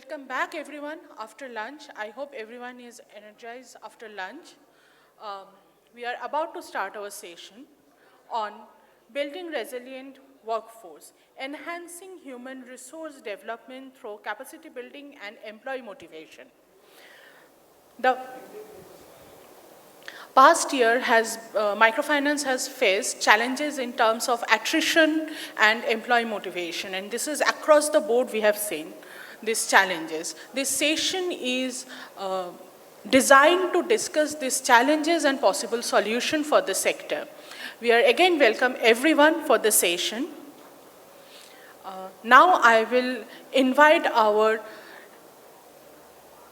Welcome back, everyone, after lunch. I hope everyone is energized after lunch. We are about to start our session on building resilient workforce, enhancing human resource development through capacity building and employee motivation. The past year microfinance has faced challenges in terms of attrition and employee motivation, and this is across the board we have seen these challenges. This session is designed to discuss these challenges and possible solution for the sector. We are again welcome everyone for the session. Now I will invite our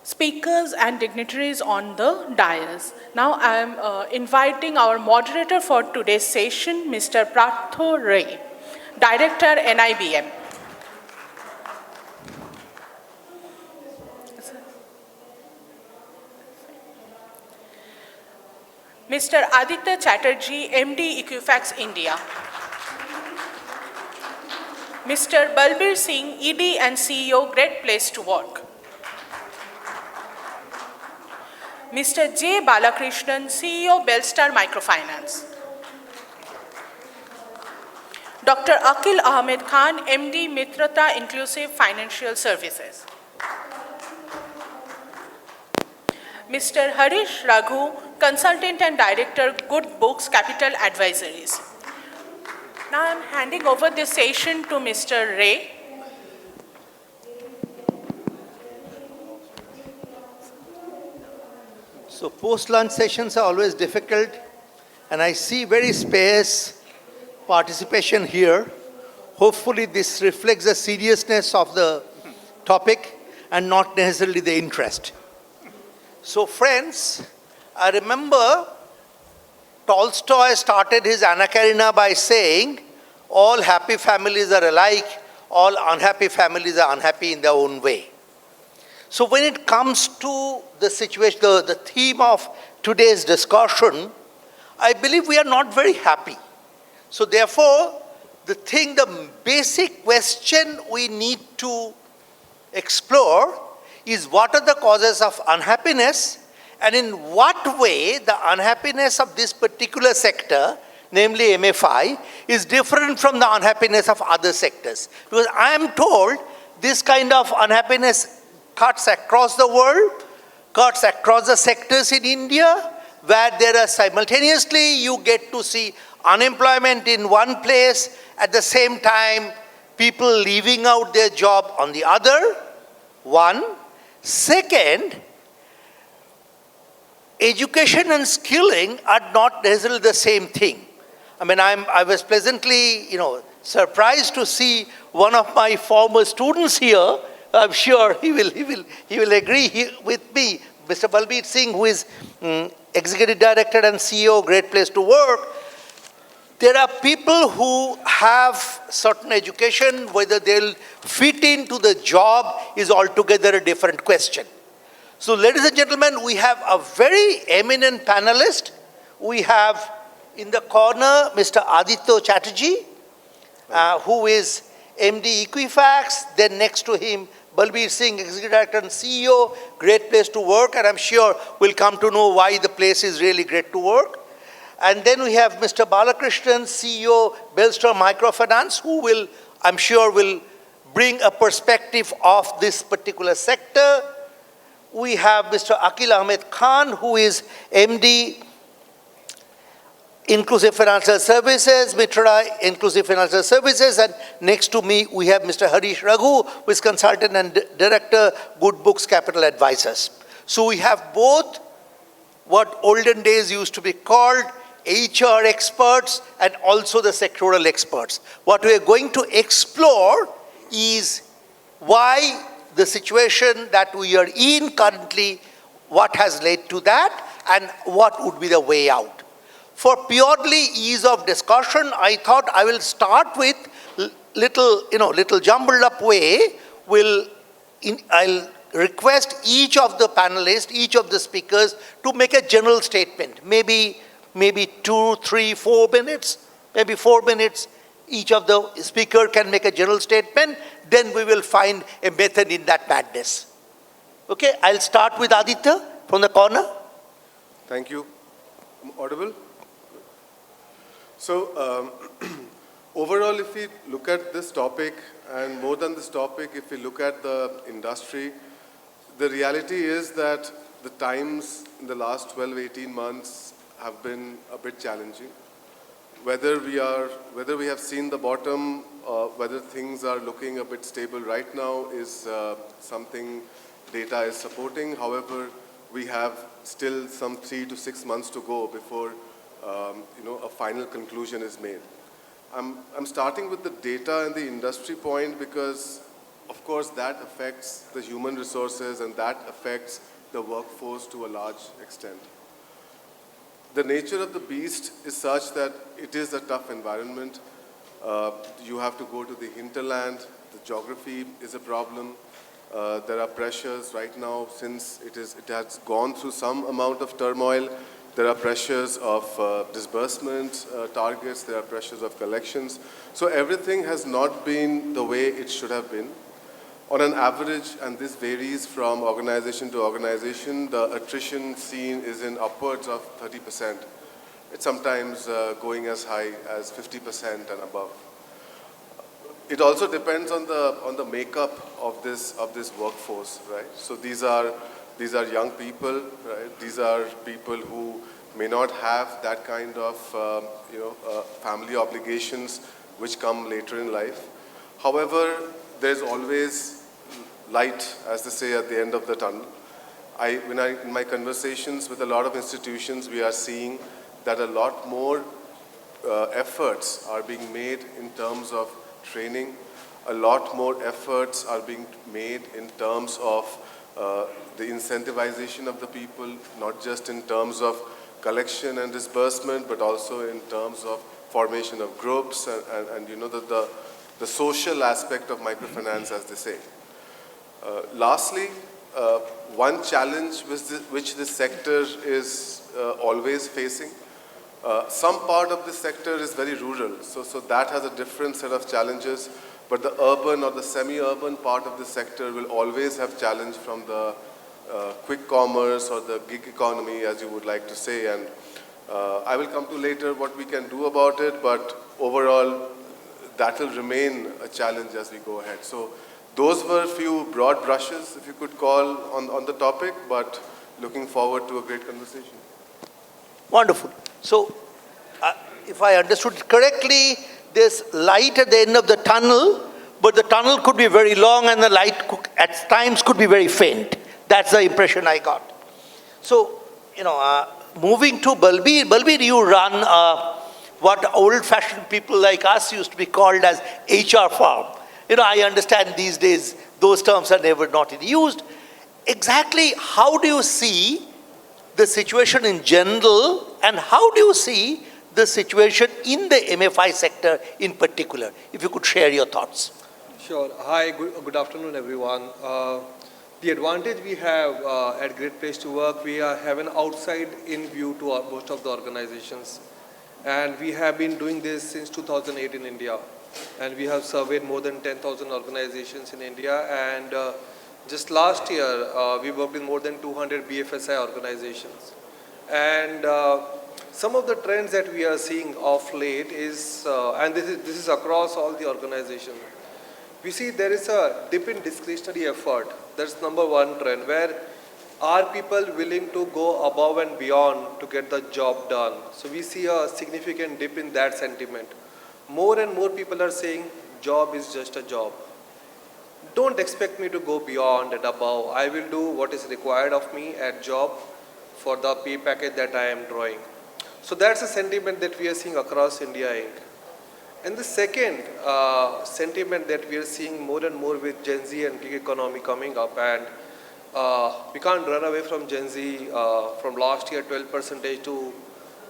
speakers and dignitaries on the dais. Now I am inviting our moderator for today's session, Mr. Partha, Director, NIBM. Mr. Aditya Chatterjee, MD, Equifax, India. Mr. Balbir Singh, ED and CEO, Great Place to Work. Mr. J. Balakrishnan, CEO, Belstar Microfinance. Dr. Aqueel Ahmed Khan, MD, Mitrata Inclusive Financial Services. Mr. Harish, Raghu, Consultant and Director, Good Books Capital Advisories. Now I am handing over this session to Mr. Ray. So post-lunch sessions are always difficult, and I see very sparse participation here. Hopefully this reflects the seriousness of the topic and not necessarily the interest. So friends, I remember Tolstoy started his Anna Karenina by saying, all happy families are alike, all unhappy families are unhappy in their own way. So when it comes to the situation, the theme of today's discussion, I believe we are not very happy. So therefore, the basic question we need to explore is what are the causes of unhappiness, and in what way the unhappiness of this particular sector, namely MFI, is different from the unhappiness of other sectors. Because I am told this kind of unhappiness cuts across the world, cuts across the sectors in India, where there are simultaneously you get to see unemployment in one place, at the same time people leaving out their job on the other. One. Second, education and skilling are not necessarily the same thing. I mean, I was pleasantly, surprised to see one of my former students here. I'm sure he will agree with me, Mr. Balbir Singh, who is Executive Director and CEO, Great Place to Work. There are people who have certain education, whether they'll fit into the job is altogether a different question. So ladies and gentlemen, we have a very eminent panelist. We have in the corner Mr. Aditya Chatterjee, who is MD Equifax, then next to him Balbir Singh, Executive Director and CEO, Great Place to Work, and I'm sure we'll come to know why the place is really great to work. And then we have Mr. Balakrishnan, CEO, Belstar Microfinance, who will, I'm sure, will bring a perspective of this particular sector. We have Mr. Aqueel Ahmed Khan, who is MD, Inclusive Financial Services, Mitrata Inclusive Financial Services, and next to me we have Mr. Harish Raghu, who is Consultant and Director, Good Books Capital Advisors. So we have both what olden days used to be called HR experts and also the sectoral experts. What we are going to explore is why the situation that we are in currently, what has led to that, and what would be the way out. For purely ease of discussion, I thought I will start with little jumbled up way. I'll request each of the panelists, each of the speakers to make a general statement, maybe 2, 3, 4 minutes, maybe 4 minutes. Each of the speaker can make a general statement. then we will find a method in that madness. Okay, I'll start with Aditya from the corner. Thank you. I'm audible? So, overall, if we look at this topic, and more than this topic, if we look at the industry, the reality is that the times in the last 12, 18 months have been a bit challenging. Whether we have seen the bottom, whether things are looking a bit stable right now is something data is supporting. However, we have still some 3 to 6 months to go before a final conclusion is made. I'm starting with the data and the industry point because, of course, that affects the human resources and that affects the workforce to a large extent. The nature of the beast is such that it is a tough environment. You have to go to the hinterland. The geography is a problem. There are pressures right now since it has gone through some amount of turmoil. There are pressures of disbursement targets. There are pressures of collections. So everything has not been the way it should have been. On an average, and this varies from organization to organization, the attrition seen is in upwards of 30%. It's sometimes going as high as 50% and above. It also depends on the makeup of this workforce, right? So these are young people, right? These are people who may not have that kind of family obligations which come later in life. However, there's always light, as they say, at the end of the tunnel. In my conversations with a lot of institutions, we are seeing that a lot more efforts are being made in terms of training. A lot more efforts are being made in terms of the incentivization of the people, not just in terms of collection and disbursement, but also in terms of formation of groups and the social aspect of microfinance, as they say. Lastly, one challenge which this sector is always facing, some part of this sector is very rural, so that has a different set of challenges, but the urban or the semi-urban part of this sector will always have challenge from the quick commerce or the gig economy, as you would like to say, and I will come to later what we can do about it, but overall that will remain a challenge as we go ahead. So those were a few broad brushes, if you could call, on the topic, but looking forward to a great conversation. Wonderful. So, if I understood it correctly, there's light at the end of the tunnel, but the tunnel could be very long and the light at times could be very faint. That's the impression I got. So, moving to Balbir. Balbir, you run what old-fashioned people like us used to be called as HR farm. I understand these days those terms are never not used. Exactly how do you see the situation in general, and how do you see the situation in the MFI sector in particular? If you could share your thoughts. Sure. Hi, good afternoon, everyone. The advantage we have at Great Place to Work, we have an outside-in view to most of the organizations. And we have been doing this since 2008 in India. And we have surveyed more than 10,000 organizations in India. And just last year, we worked with more than 200 BFSI organizations. And some of the trends that we are seeing of late is, and this is across all the organizations, we see there is a dip in discretionary effort. That's number one trend, where are people willing to go above and beyond to get the job done? So we see a significant dip in that sentiment. More and more people are saying, job is just a job. Don't expect me to go beyond and above. I will do what is required of me at job for the pay package that I am drawing. So that's a sentiment that we are seeing across India Inc. And the second sentiment that we are seeing more and more with Gen Z and gig economy coming up, and we can't run away from Gen Z. From last year 12% to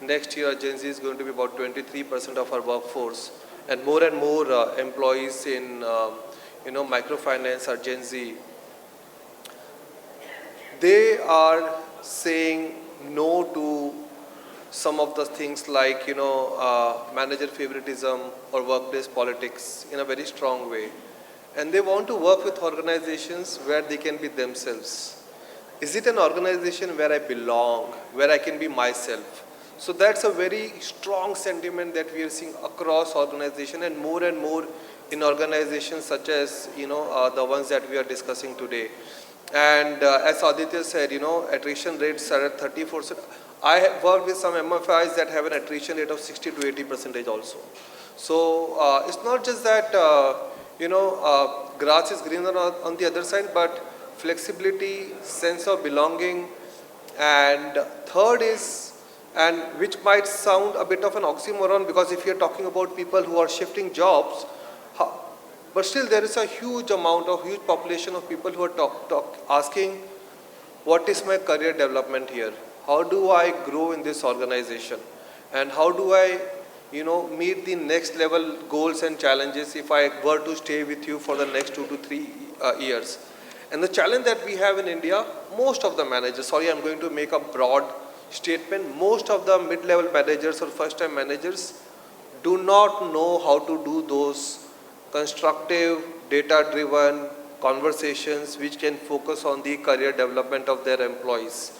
next year, Gen Z is going to be about 23% of our workforce, and more employees in microfinance are Gen Z. They are saying no to some of the things like manager favoritism or workplace politics in a very strong way. and they want to work with organizations where they can be themselves. Is it an organization where I belong, where I can be myself? So that's a very strong sentiment that we are seeing across organization and more in organizations such as, the ones that we are discussing today. And as Aditya said, attrition rates are at 34%. I have worked with some MFIs that have an attrition rate of 60 to 80% also. So it's not just that, grass is greener on the other side, but flexibility, sense of belonging, and third is, and which might sound a bit of an oxymoron, because if you're talking about people who are shifting jobs, but still there is a huge population of people who are asking, what is my career development here? How do I grow in this organization? And how do I, meet the next level goals and challenges if I were to stay with you for the next 2 to 3 years? And the challenge that we have in India, most of the managers, sorry, I'm going to make a broad statement, most of the mid-level managers or first-time managers do not know how to do those constructive, data-driven conversations which can focus on the career development of their employees.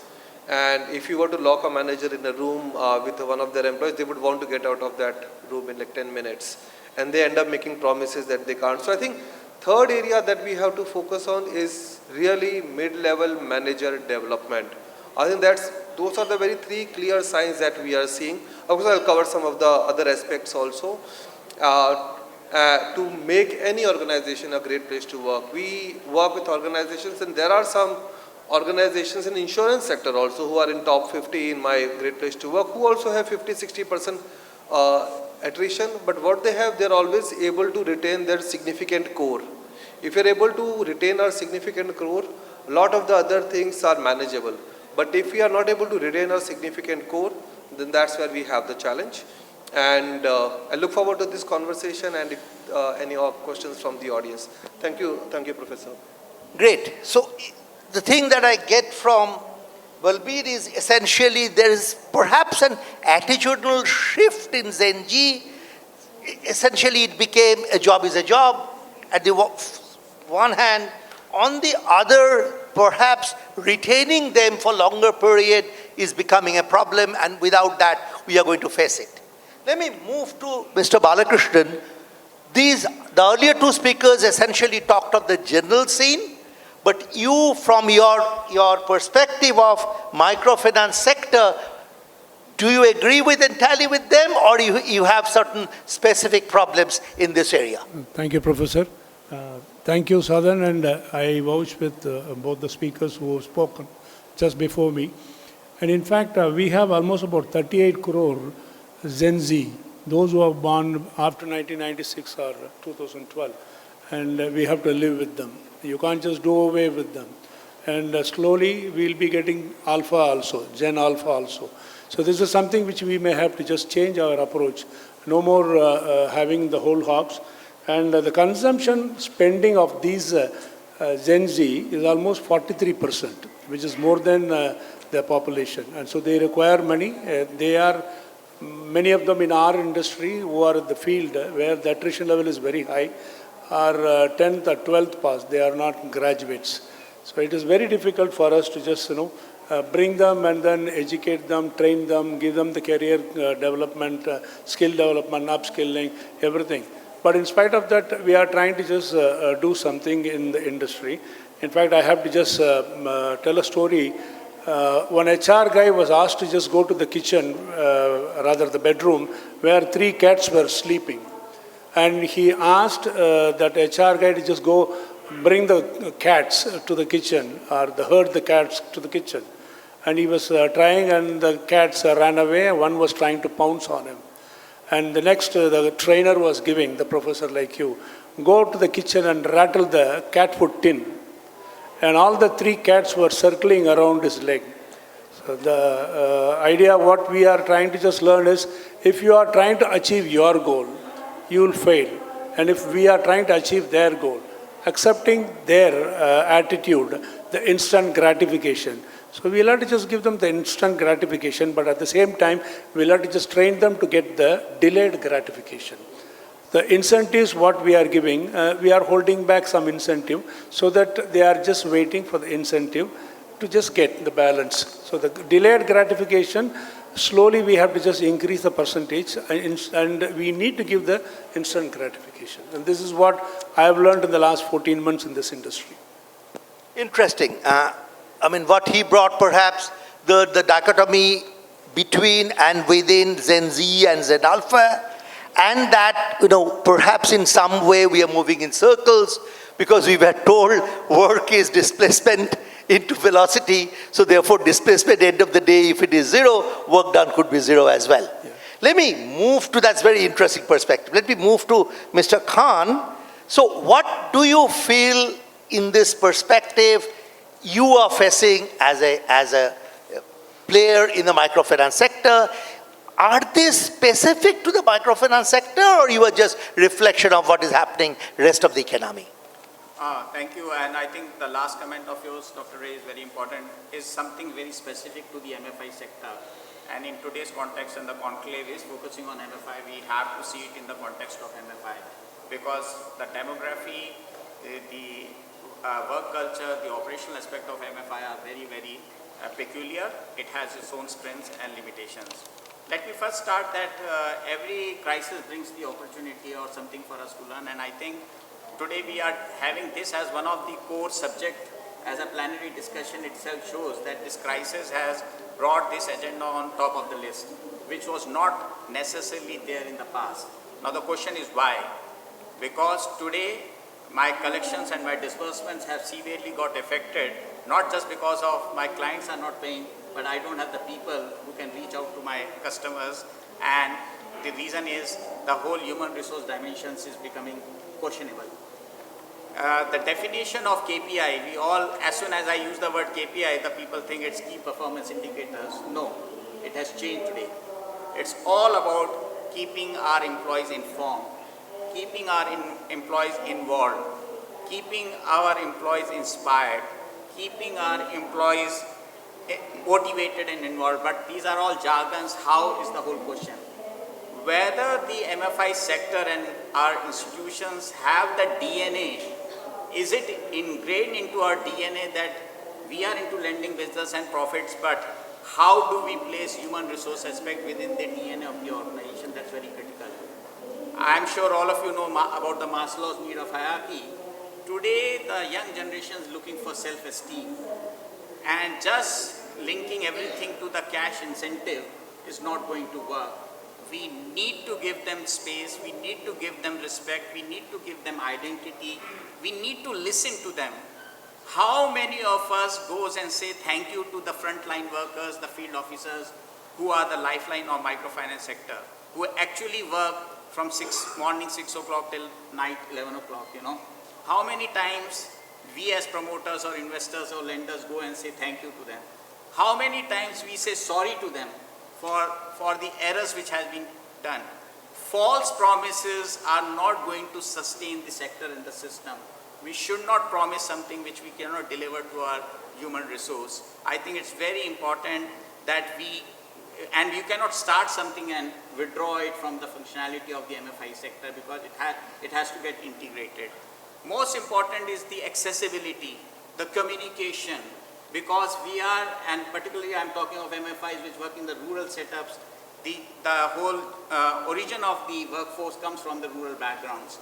And if you were to lock a manager in a room with one of their employees, they would want to get out of that room in like 10 minutes. And they end up making promises that they can't. So I think third area that we have to focus on is really mid-level manager development. I think those are the very 3 clear signs that we are seeing. Of course, I'll cover some of the other aspects also. To make any organization a great place to work. We work with organizations, and there are some organizations in insurance sector also who are in top 50 in my great place to work, who also have 50-60% attrition, but what they have, they're always able to retain their significant core. If you're able to retain our significant core, a lot of the other things are manageable. But if we are not able to retain our significant core, then that's where we have the challenge. And I look forward to this conversation and any questions from the audience. Thank you, Professor. Great. So the thing that I get from Balbir is essentially there is perhaps an attitudinal shift in Gen Z. Essentially it became a job is a job at the one hand. On the other, perhaps retaining them for longer period is becoming a problem, and without that we are going to face it. Let me move to Mr. Balakrishnan. The earlier 2 speakers essentially talked of the general scene, but you, from your perspective of microfinance sector, do you agree with entirely with them, or you have certain specific problems in this area? Thank you, Professor. Thank you, Sa-Dhan, and I vouch with both the speakers who have spoken just before me. And in fact, we have almost about 38 crore Gen Z, those who are born after 1996 or 2012, and we have to live with them. You can't just do away with them. And slowly we'll be getting Alpha also, Gen Alpha also. So this is something which we may have to just change our approach. No more having the whole hogs. And the consumption spending of these Gen Z is almost 43%, which is more than the population. And so they require money. They are many of them in our industry who are in the field where the attrition level is very high are 10th or 12th pass. They are not graduates. So it is very difficult for us to just, bring them and then educate them, train them, give them the career development, skill development, upskilling, everything. But in spite of that, we are trying to just do something in the industry. In fact, I have to just tell a story. One HR guy was asked to just go to the kitchen, rather the bedroom, where 3 cats were sleeping. And he asked that HR guy to just go bring the cats to the kitchen, or herd the cats to the kitchen. And he was trying, and the cats ran away. One was trying to pounce on him. And the next, the trainer was giving, the professor like you, go to the kitchen and rattle the cat food tin. And all the 3 cats were circling around his leg. So the idea, what we are trying to just learn is, if you are trying to achieve your goal, you will fail. And if we are trying to achieve their goal, accepting their attitude, the instant gratification. So we'll have to just give them the instant gratification, but at the same time, we'll have to just train them to get the delayed gratification. The incentives what we are giving, we are holding back some incentive so that they are just waiting for the incentive to just get the balance. So the delayed gratification, slowly we have to just increase the percentage and we need to give the instant gratification. And this is what I have learned in the last 14 months in this industry. Interesting. I mean, what he brought perhaps, the dichotomy between and within Gen Z and Gen Alpha, and that, perhaps in some way we are moving in circles because we were told work is displacement into velocity, so therefore displacement end of the day, if it is zero, work done could be zero as well. Yeah. Let me move to, that's very interesting perspective. Let me move to Mr. Khan. So what do you feel in this perspective you are facing as a player in the microfinance sector? Are they specific to the microfinance sector, or you are just reflection of what is happening rest of the economy? Thank you, and I think the last comment of yours, Dr. Ray, is very important, is something very specific to the MFI sector. And in today's context, and the conclave is focusing on MFI, we have to see it in the context of MFI. Because the demography, the work culture, the operational aspect of MFI are very, very peculiar. It has its own strengths and limitations. Let me first start that every crisis brings the opportunity or something for us to learn, and I think today we are having this as one of the core subject as a plenary discussion itself shows that this crisis has brought this agenda on top of the list, which was not necessarily there in the past. Now the question is why? Because today my collections and my disbursements have severely got affected, not just because of my clients are not paying, but I don't have the people who can reach out to my customers, and the reason is the whole human resource dimensions is becoming questionable. The definition of KPI, we all, as soon as I use the word KPI, the people think it's key performance indicators. No, it has changed today. It's all about keeping our employees informed, keeping our employees involved, keeping our employees inspired, keeping our employees motivated and involved. But these are all jargons. How is the whole question? Whether the MFI sector and our institutions have the DNA, is it ingrained into our DNA that we are into lending business and profits, but how do we place human resource aspect within the DNA of the organization? That's very critical. I'm sure all of you know about the Maslow's need of hierarchy. Today, the young generation is looking for self-esteem, and just linking everything to the cash incentive is not going to work. We need to give them space, we need to give them respect, we need to give them identity, we need to listen to them. How many of us goes and say thank you to the frontline workers, the field officers, who are the lifeline of microfinance sector, who actually work from morning 6 o'clock till night 11 o'clock, How many times we as promoters or investors or lenders go and say thank you to them? How many times we say sorry to them for the errors which has been done? False promises are not going to sustain the sector and the system. We should not promise something which we cannot deliver to our human resource. I think it's very important that and you cannot start something and withdraw it from the functionality of the MFI sector because it has to get integrated. Most important is the accessibility, the communication, because we are, and particularly I'm talking of MFIs which work in the rural setups, the whole origin of the workforce comes from the rural backgrounds.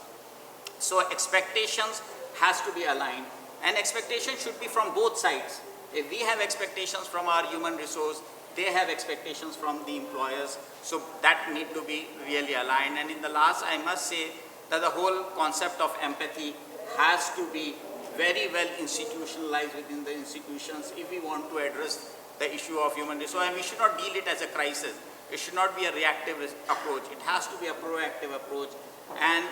So expectations has to be aligned, and expectations should be from both sides. If we have expectations from our human resource, they have expectations from the employers, so that need to be really aligned. And in the last, I must say that the whole concept of empathy has to be very well institutionalized within the institutions if we want to address the issue of human resource. And we should not deal it as a crisis. It should not be a reactive approach. It has to be a proactive approach. And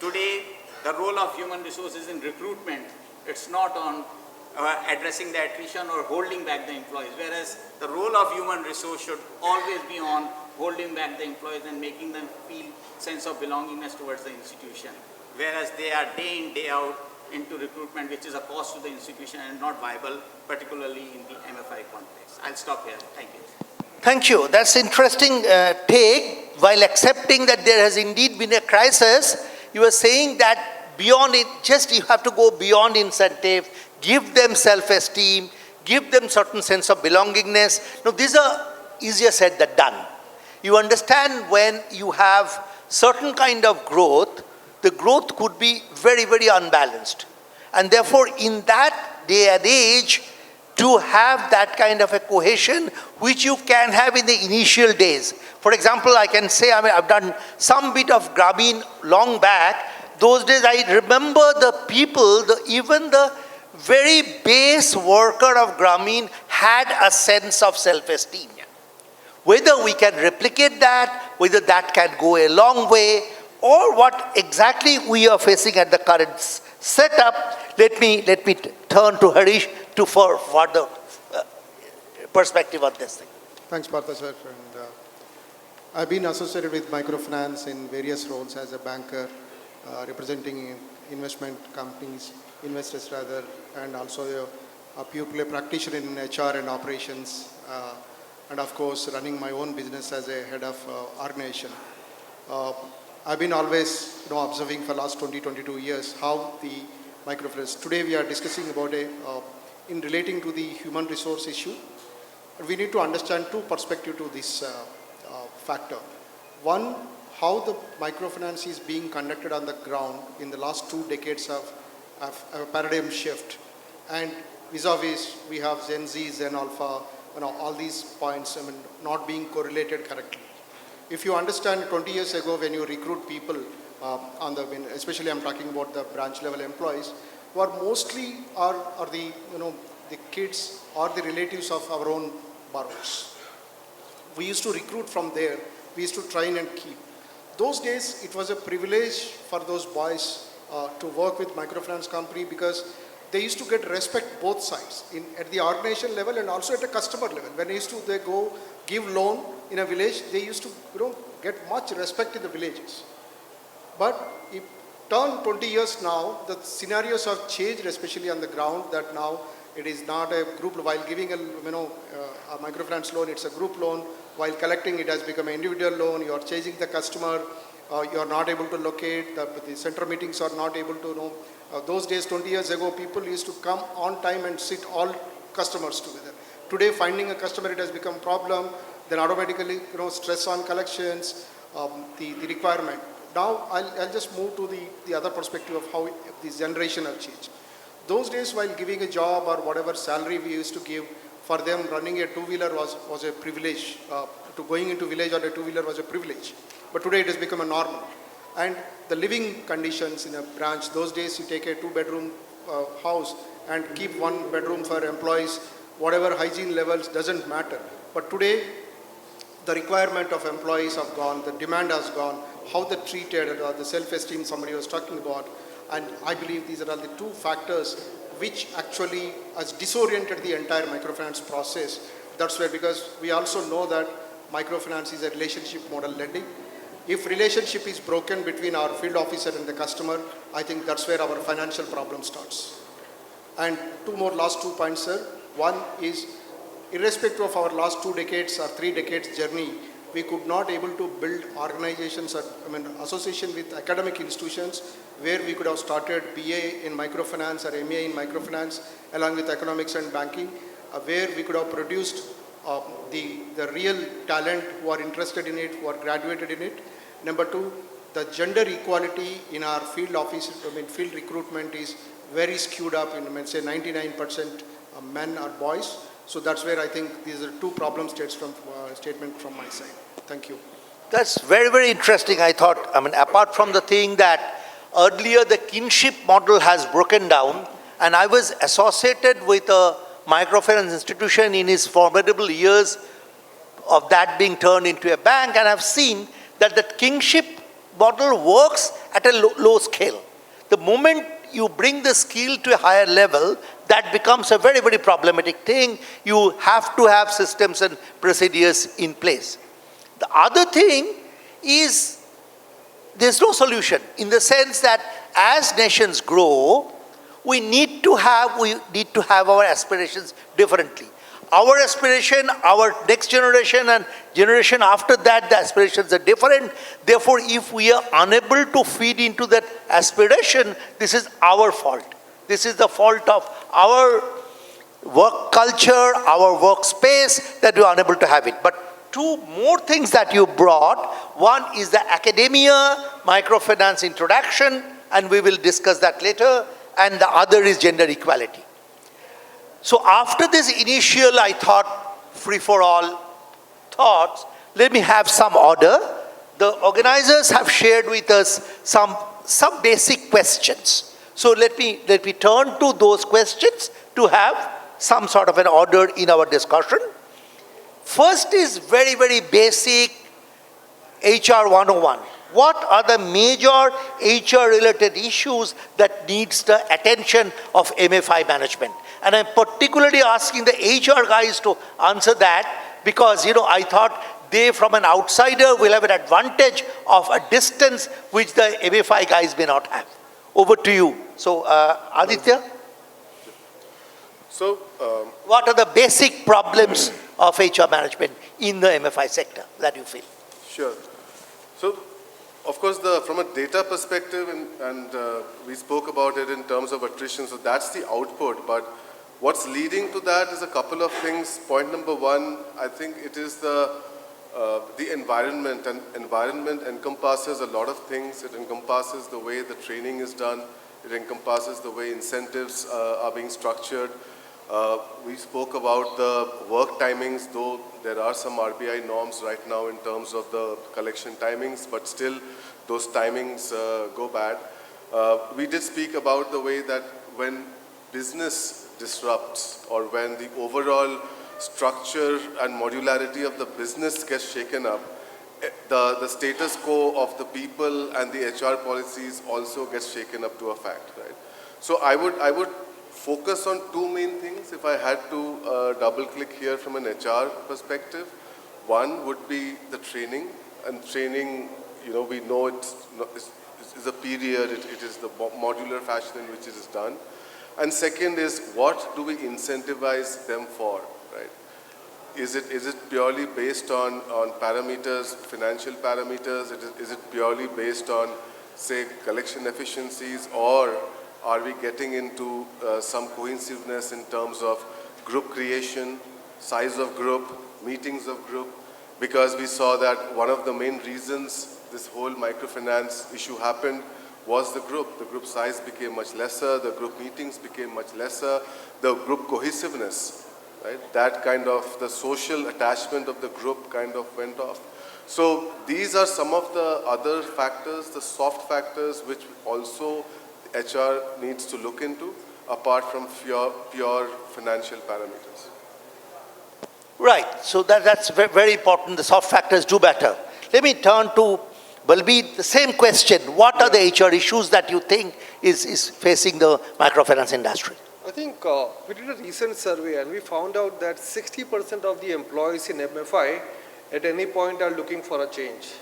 today, the role of human resources in recruitment, it's not on addressing the attrition or holding back the employees, whereas the role of human resource should always be on holding back the employees and making them feel sense of belongingness towards the institution, whereas they are day in, day out into recruitment, which is a cost to the institution and not viable, particularly in the MFI context. I'll stop here. Thank you. Thank you. That's interesting take. While accepting that there has indeed been a crisis, you are saying that beyond it, just you have to go beyond incentive, give them self-esteem, give them certain sense of belongingness. Now, these are easier said than done. You understand when you have certain kind of growth, the growth could be very, very unbalanced. And therefore, in that day and age, to have that kind of a cohesion, which you can have in the initial days. For example, I can say, I've done some bit of Grameen long back. Those days, I remember the people, even the very base worker of Grameen had a sense of self-esteem. Whether we can replicate that, whether that can go a long way, or what exactly we are facing at the current setup, let me turn to Harish for further perspective on this thing. Thanks, Partha sir. And, I've been associated with microfinance in various roles as a banker, representing investment companies, investors rather, and also a pure play practitioner in HR and operations, and of course running my own business as a head of organization. I've been always observing for the last 22 years how the microfinance. Today we are discussing about in relating to the human resource issue. We need to understand two perspectives to this factor. One, how the microfinance is being conducted on the ground in the last 2 decades of a paradigm shift. And vis-a-vis, we have Gen Z, Gen Alpha, all these points not being correlated correctly. If you understand 20 years ago when you recruit people, especially I'm talking about the branch level employees, who are mostly are the the kids or the relatives of our own borrowers. We used to recruit from there. We used to train and keep. Those days, it was a privilege for those boys to work with microfinance company because they used to get respect both sides, at the organization level and also at the customer level. When they go give loan in a village, they used to get much respect in the villages. But it turned 20 years now, the scenarios have changed, especially on the ground, that now it is not a group. While giving a microfinance loan, it's a group loan. While collecting, it has become an individual loan. You are chasing the customer. You are not able to locate. The center meetings are not able to know. Those days, 20 years ago, people used to come on time and sit all customers together. Today, finding a customer, it has become a problem. Then automatically, stress on collections, the requirement. Now, I'll just move to the other perspective of how this generation have changed. Those days, while giving a job or whatever salary we used to give, for them running a two-wheeler was a privilege. To going into village on a two-wheeler was a privilege. But today it has become a normal. And the living conditions in a branch, those days you take a 2-bedroom house and keep 1 bedroom for employees, whatever hygiene levels doesn't matter. But today, the requirement of employees have gone, the demand has gone, how they're treated, the self-esteem somebody was talking about. And I believe these are all the 2 factors which actually has disoriented the entire microfinance process. That's why, because we also know that microfinance is a relationship model lending. If relationship is broken between our field officer and the customer, I think that's where our financial problem starts. And last 2 points, sir. One is, irrespective of our last 2 decades or 3 decades journey, we could not able to build organizations or association with academic institutions where we could have started BA in microfinance or MA in microfinance along with economics and banking, where we could have produced the real talent who are interested in it, who are graduated in it. Number 2, the gender equality in our field office, field recruitment is very skewed up in, say, 99% men or boys. So that's where I think these are 2 problem statement from my side. Thank you. That's very, very interesting. I thought, apart from the thing that earlier the kinship model has broken down, and I was associated with a microfinance institution in his formidable years of that being turned into a bank, and I've seen that the kinship model works at a low scale. The moment you bring the skill to a higher level, that becomes a very, very problematic thing. You have to have systems and procedures in place. The other thing is there's no solution in the sense that as nations grow, we need to have our aspirations differently. Our aspiration, our next generation and generation after that, the aspirations are different. Therefore, if we are unable to feed into that aspiration, this is our fault. This is the fault of our work culture, our workspace, that we are unable to have it. But two more things that you brought. One is the academia, microfinance introduction, and we will discuss that later. And the other is gender equality. So after this initial, I thought, free-for-all thoughts, let me have some order. The organizers have shared with us some basic questions. So let me turn to those questions to have some sort of an order in our discussion. First is very, very basic HR 101. What are the major HR-related issues that needs the attention of MFI management? And I'm particularly asking the HR guys to answer that because, I thought they, from an outsider, will have an advantage of a distance which the MFI guys may not have. Over to you. So, Aditya? So, what are the basic problems of HR management in the MFI sector that you feel? sure. So, of course, from a data perspective, and we spoke about it in terms of attrition, so that's the output. But what's leading to that is a couple of things. Point number one, I think it is the environment, and environment encompasses a lot of things. It encompasses the way the training is done. It encompasses the way incentives are being structured. We spoke about the work timings, though there are some RBI norms right now in terms of the collection timings, but still those timings go bad. We did speak about the way that when business disrupts, or when the overall structure and modularity of the business gets shaken up, the status quo of the people and the HR policies also gets shaken up to a fact, right? So I would focus on two main things if I had to double click here from an HR perspective. One would be the training, and training, we know it's a period, it is the modular fashion in which it is done. And second is, what do we incentivize them for, right? Is it purely based on parameters, financial parameters? Is it purely based on, say, collection efficiencies, or are we getting into some cohesiveness in terms of group creation, size of group, meetings of group? Because we saw that one of the main reasons this whole microfinance issue happened was the group. The group size became much lesser, the group meetings became much lesser, the group cohesiveness, right? That kind of, the social attachment of the group kind of went off. So these are some of the other factors, the soft factors, which also HR needs to look into, apart from pure financial parameters. Right, so that's very important. The soft factors do better. Let me turn to Balbir, the same question. What are the HR issues that you think is facing the microfinance industry? I think we did a recent survey and we found out that 60% of the employees in MFI at any point are looking for a change.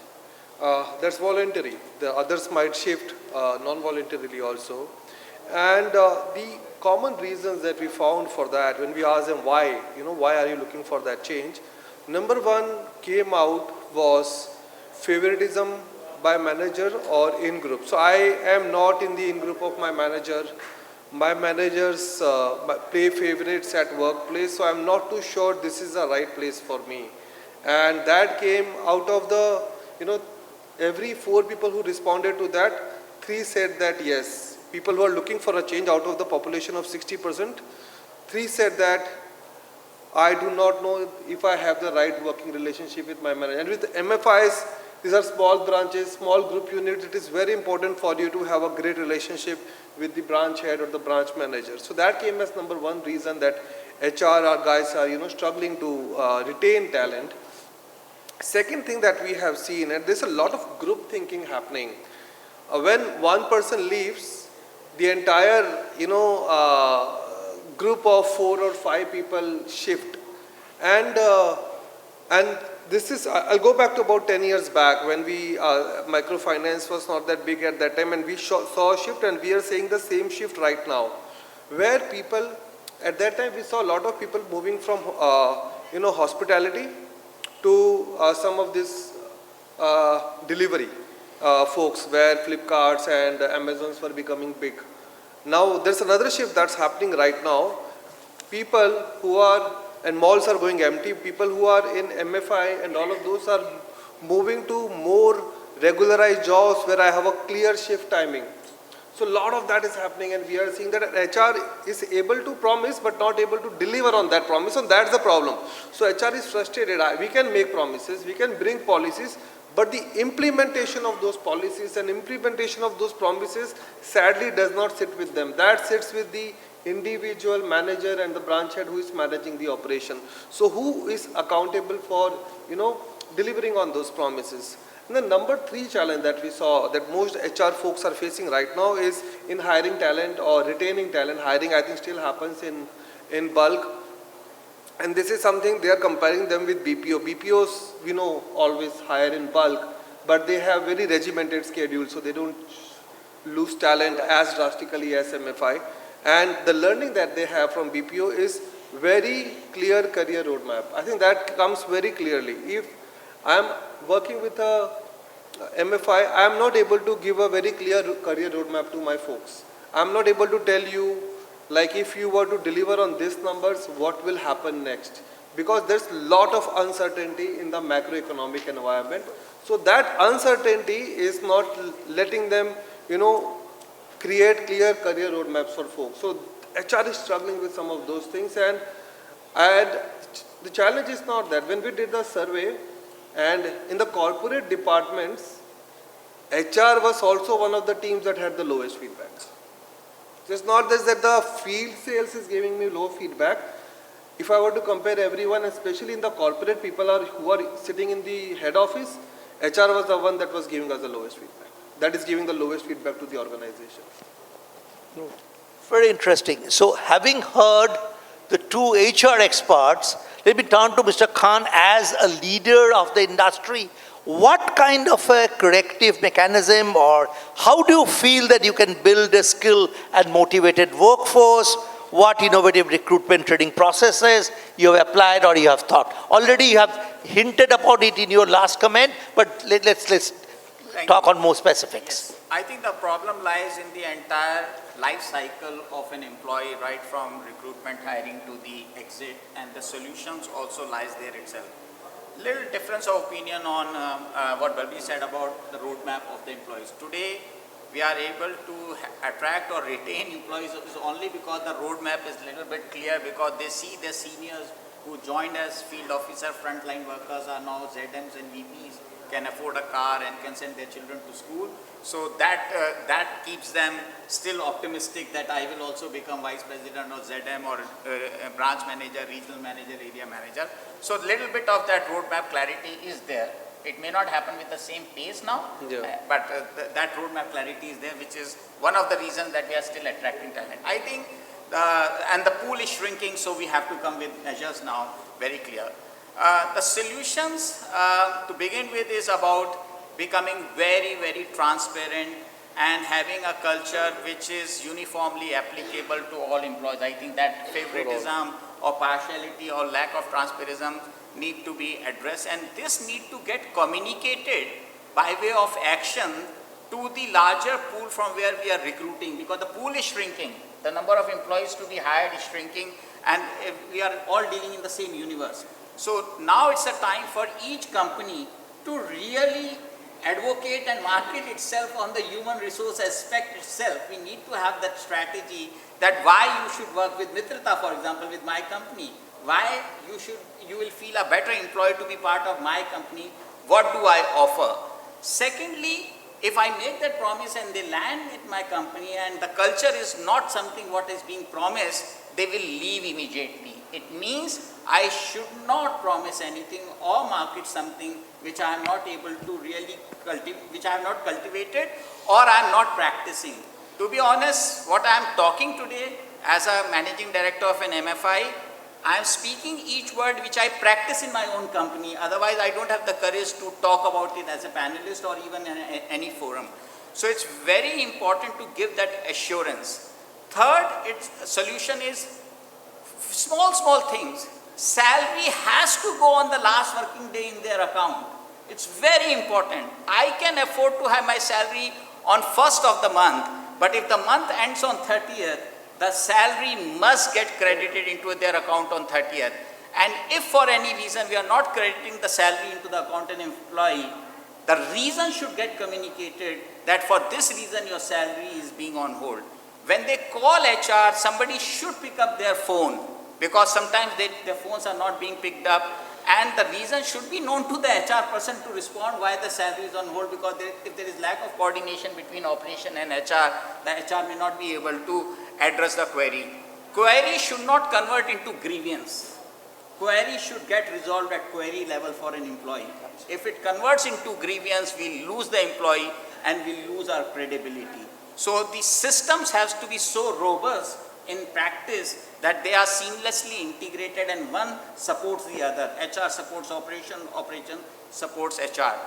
That's voluntary. The others might shift non-voluntarily also. And the common reasons that we found for that, when we asked them why, why are you looking for that change? Number one came out was favoritism by manager or in-group. So I am not in the in-group of my manager. My managers play favorites at workplace, so I'm not too sure this is the right place for me. And that came out of the, every 4 people who responded to that, 3 said that yes. People who are looking for a change out of the population of 60%, 3 said that I do not know if I have the right working relationship with my manager. And with MFIs, these are small branches, small group units. It is very important for you to have a great relationship with the branch head or the branch manager. So that came as number one reason that HR guys are, struggling to retain talent. Second thing that we have seen, and there's a lot of group thinking happening. When one person leaves, the entire, group of 4 or 5 people shift. And this is, I'll go back to about 10 years back when microfinance was not that big at that time, and we saw a shift, and we are seeing the same shift right now, where people, at that time we saw a lot of people moving from, hospitality to some of this delivery folks, where Flipkarts and Amazons were becoming big. Now there's another shift that's happening right now. People who are, and malls are going empty, people who are in MFI and all of those are moving to more regularized jobs where I have a clear shift timing. So a lot of that is happening, and we are seeing that HR is able to promise but not able to deliver on that promise, and that's the problem. So HR is frustrated. We can make promises, we can bring policies, but the implementation of those policies and implementation of those promises sadly does not sit with them. That sits with the individual manager and the branch head who is managing the operation. So who is accountable for, delivering on those promises? And the number 3 challenge that we saw that most HR folks are facing right now is in hiring talent or retaining talent. Hiring, I think, still happens in bulk. And this is something they are comparing them with BPO. BPOs, always hire in bulk, but they have very regimented schedules, so they don't lose talent as drastically as MFI. And the learning that they have from BPO is very clear career roadmap. I think that comes very clearly. If I am working with a MFI, I am not able to give a very clear career roadmap to my folks. I am not able to tell you, like, if you were to deliver on these numbers, what will happen next? Because there's a lot of uncertainty in the macroeconomic environment. So that uncertainty is not letting them, create clear career roadmaps for folks. So HR is struggling with some of those things, and the challenge is not that. When we did the survey, and in the corporate departments, HR was also one of the teams that had the lowest feedback. So it's not just that the field sales is giving me low feedback. If I were to compare everyone, especially in the corporate people who are sitting in the head office, HR was the one that was giving us the lowest feedback. That is giving the lowest feedback to the organization. Very interesting. So having heard the 2 HR experts, let me turn to Mr. Khan as a leader of the industry. What kind of a corrective mechanism, or how do you feel that you can build a skilled and motivated workforce? What innovative recruitment training processes you have applied or you have thought? Already you have hinted about it in your last comment, but let's talk on more specifics. Yes. I think the problem lies in the entire life cycle of an employee, right from recruitment, hiring to the exit, and the solutions also lies there itself. Little difference of opinion on what Balbir said about the roadmap of the employees. Today, we are able to attract or retain employees only because the roadmap is a little bit clear, because they see their seniors who joined as field officer, frontline workers are now ZMs and VPs, can afford a car and can send their children to school. So that keeps them still optimistic that I will also become vice president or ZM or branch manager, regional manager, area manager. So a little bit of that roadmap clarity is there. It may not happen with the same pace now, but that roadmap clarity is there, which is one of the reasons that we are still attracting talent. I think, and the pool is shrinking, so we have to come with measures now, very clear. The solutions to begin with is about becoming very, very transparent and having a culture which is uniformly applicable to all employees. I think that favoritism or partiality or lack of transparency need to be addressed, and this need to get communicated by way of action to the larger pool from where we are recruiting, because the pool is shrinking. The number of employees to be hired is shrinking, and we are all dealing in the same universe. So now it's a time for each company to really advocate and market itself on the human resource aspect itself. We need to have that strategy that why you should work with Mitrata, for example, with my company. Why you will feel a better employee to be part of my company. What do I offer? Secondly, if I make that promise and they land with my company and the culture is not something what is being promised, they will leave immediately. It means I should not promise anything or market something which I am not able to really which I have not cultivated or I am not practicing. To be honest, what I am talking today as a managing director of an MFI, I am speaking each word which I practice in my own company. Otherwise, I don't have the courage to talk about it as a panelist or even in any forum. So it's very important to give that assurance. Third, its solution is small things. Salary has to go on the last working day in their account. It's very important. I can afford to have my salary on 1st of the month, but if the month ends on 30th, the salary must get credited into their account on 30th. And if for any reason we are not crediting the salary into the account of an employee, the reason should get communicated that for this reason your salary is being on hold. When they call HR, somebody should pick up their phone, because sometimes their phones are not being picked up, and the reason should be known to the HR person to respond why the salary is on hold, because if there is lack of coordination between operation and HR, the HR may not be able to address the query. Query should not convert into grievance. Query should get resolved at query level for an employee. If it converts into grievance, we lose the employee and we lose our credibility. So the systems have to be so robust in practice that they are seamlessly integrated and one supports the other. HR supports operation, operation supports HR.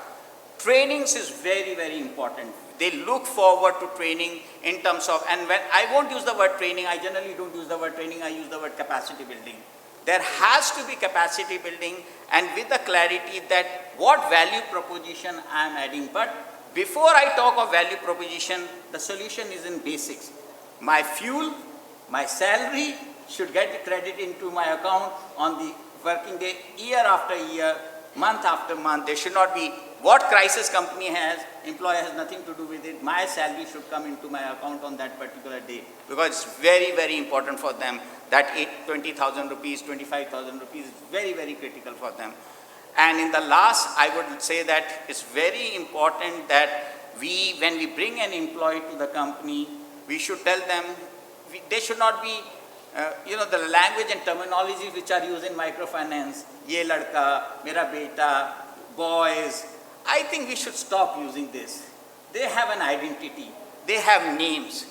Trainings is very, very important. They look forward to training in terms of, and when I won't use the word training, I generally don't use the word training, I use the word capacity building. There has to be capacity building, and with the clarity that what value proposition I am adding. But before I talk of value proposition, the solution is in basics. My fuel, my salary should get credited into my account on the working day, year after year, month after month. There should not be what crisis company has, employer has nothing to do with it. My salary should come into my account on that particular day, because it's very, very important for them. That 20,000 rupees, 25,000 rupees is very, very critical for them. And in the last, I would say that it's very important that when we bring an employee to the company, we should tell them, they should not be, the language and terminology which are used in microfinance, ye ladka, mera beta, boys. I think we should stop using this. They have an identity. They have names.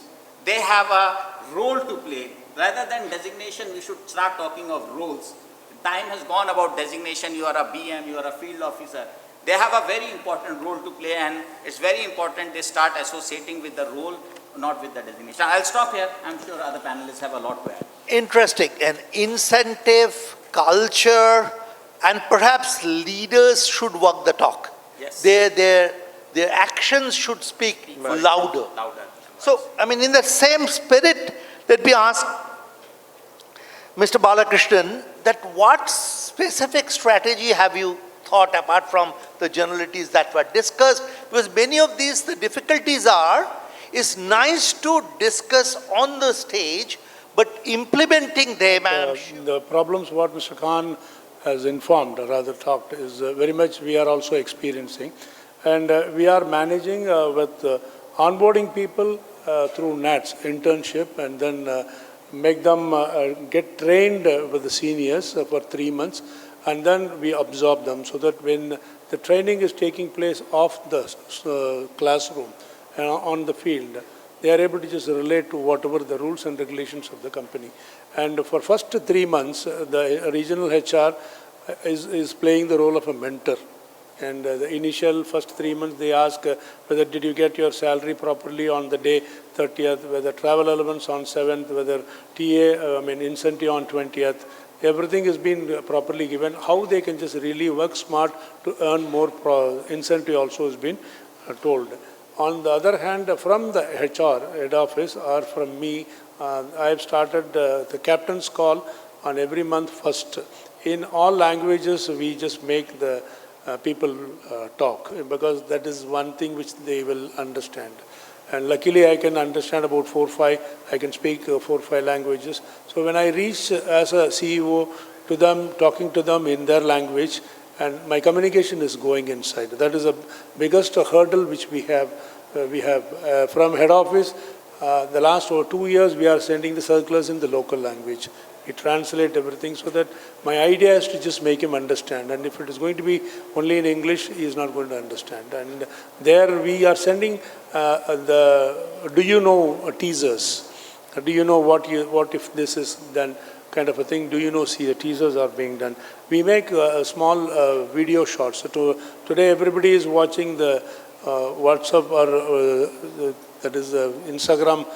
They have a role to play. Rather than designation, we should start talking of roles. Time has gone about designation. You are a BM, you are a field officer. They have a very important role to play, and it's very important they start associating with the role, not with the designation. I'll stop here. I'm sure other panelists have a lot to add. Interesting. An incentive, culture, and perhaps leaders should walk the talk. Yes. Their actions should speak louder. So, in the same spirit, let me ask Mr. Balakrishnan that what specific strategy have you thought apart from the generalities that were discussed? Because many of these, the difficulties is nice to discuss on the stage, but implementing them, the problems what Mr. Khan has informed, or rather talked, is very much we are also experiencing. And we are managing with onboarding people through NATS, internship, and then make them get trained with the seniors for 3 months, and then we absorb them so that when the training is taking place off the classroom and on the field, they are able to just relate to whatever the rules and regulations of the company. And for first 3 months, the regional HR is playing the role of a mentor. And the initial first 3 months, they ask whether did you get your salary properly on the day 30th, whether travel allowance on 7th, whether incentive on 20th. Everything has been properly given. How they can just really work smart to earn more incentive also has been told. On the other hand, from the HR, head office, or from me, I have started the captain's call on every month first. In all languages, we just make the people talk, because that is one thing which they will understand. And luckily, I can understand about 4 or 5, I can speak 4 or 5 languages. So when I reach as a CEO to them, talking to them in their language, and my communication is going inside. That is the biggest hurdle which we have. From head office, the last 2 years, we are sending the circulars in the local language. We translate everything so that my idea is to just make him understand. And if it is going to be only in English, he is not going to understand. And there we are sending do you know teasers? Do you know what if this is done kind of a thing? Do you know, see the teasers are being done. We make small video shots. So today everybody is watching the WhatsApp or that is Instagram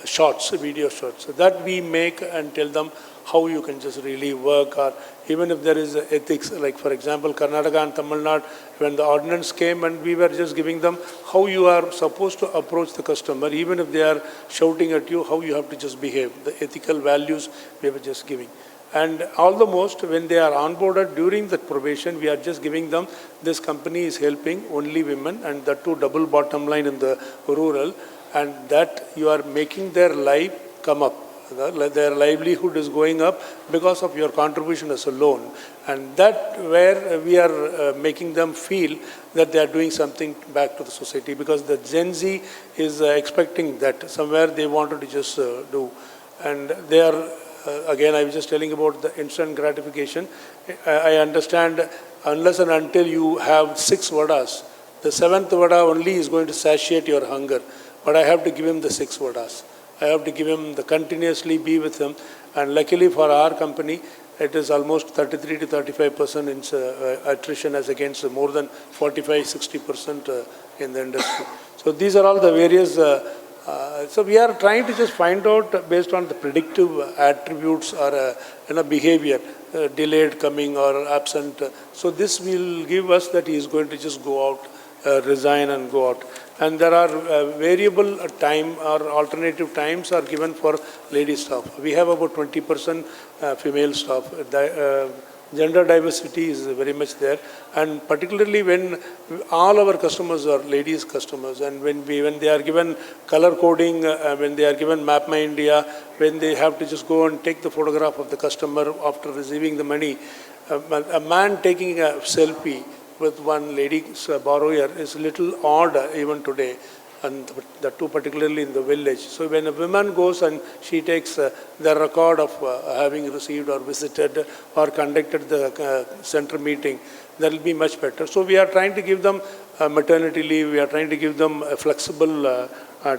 shots, video shots. So that we make and tell them how you can just really work, or even if there is ethics, like for example, Karnataka and Tamil Nadu, when the ordinance came and we were just giving them how you are supposed to approach the customer, even if they are shouting at you, how you have to just behave, the ethical values we were just giving. And all the most, when they are onboarded during the probation, we are just giving them, this company is helping only women, and that too double bottom line in the rural, and that you are making their life come up. Their livelihood is going up because of your contribution as a loan. And that where we are making them feel that they are doing something back to the society, because the Gen Z is expecting that somewhere they wanted to just do. And they are, again, I was just telling about the instant gratification. I understand unless and until you have 6 vadas, the 7th vada only is going to satiate your hunger. But I have to give him the 6 vadas. I have to give him the continuously be with him. And luckily for our company, it is almost 33 to 35% in attrition as against more than 45-60% in the industry. So these are all the various. So we are trying to just find out based on the predictive attributes or behavior, delayed coming or absent. So this will give us that he is going to just go out, resign and go out. And there are variable time or alternative times are given for lady staff. We have about 20% female staff. Gender diversity is very much there, and particularly when all our customers are ladies customers, and when they are given color coding, when they are given Map My India, when they have to just go and take the photograph of the customer after receiving the money, a man taking a selfie with one lady's borrower is a little odd even today, and the two particularly in the village. So when a woman goes and she takes the record of having received or visited or conducted the center meeting, that will be much better. So we are trying to give them maternity leave, we are trying to give them a flexible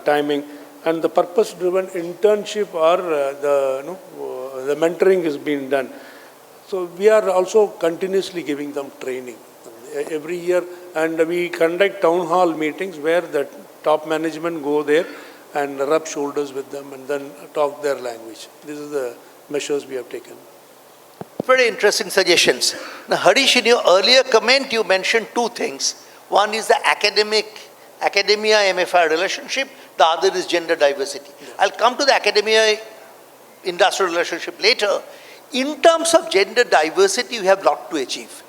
timing, and the purpose-driven internship or the mentoring is being done. So we are also continuously giving them training every year, and we conduct town hall meetings where the top management go there and rub shoulders with them and then talk their language. This is the measures we have taken. Very interesting suggestions. Now, Harish, in your earlier comment, you mentioned 2 things. One is the academia-MFI relationship. The other is gender diversity. Yeah. I'll come to the academia-industrial relationship later. In terms of gender diversity, you have a lot to achieve.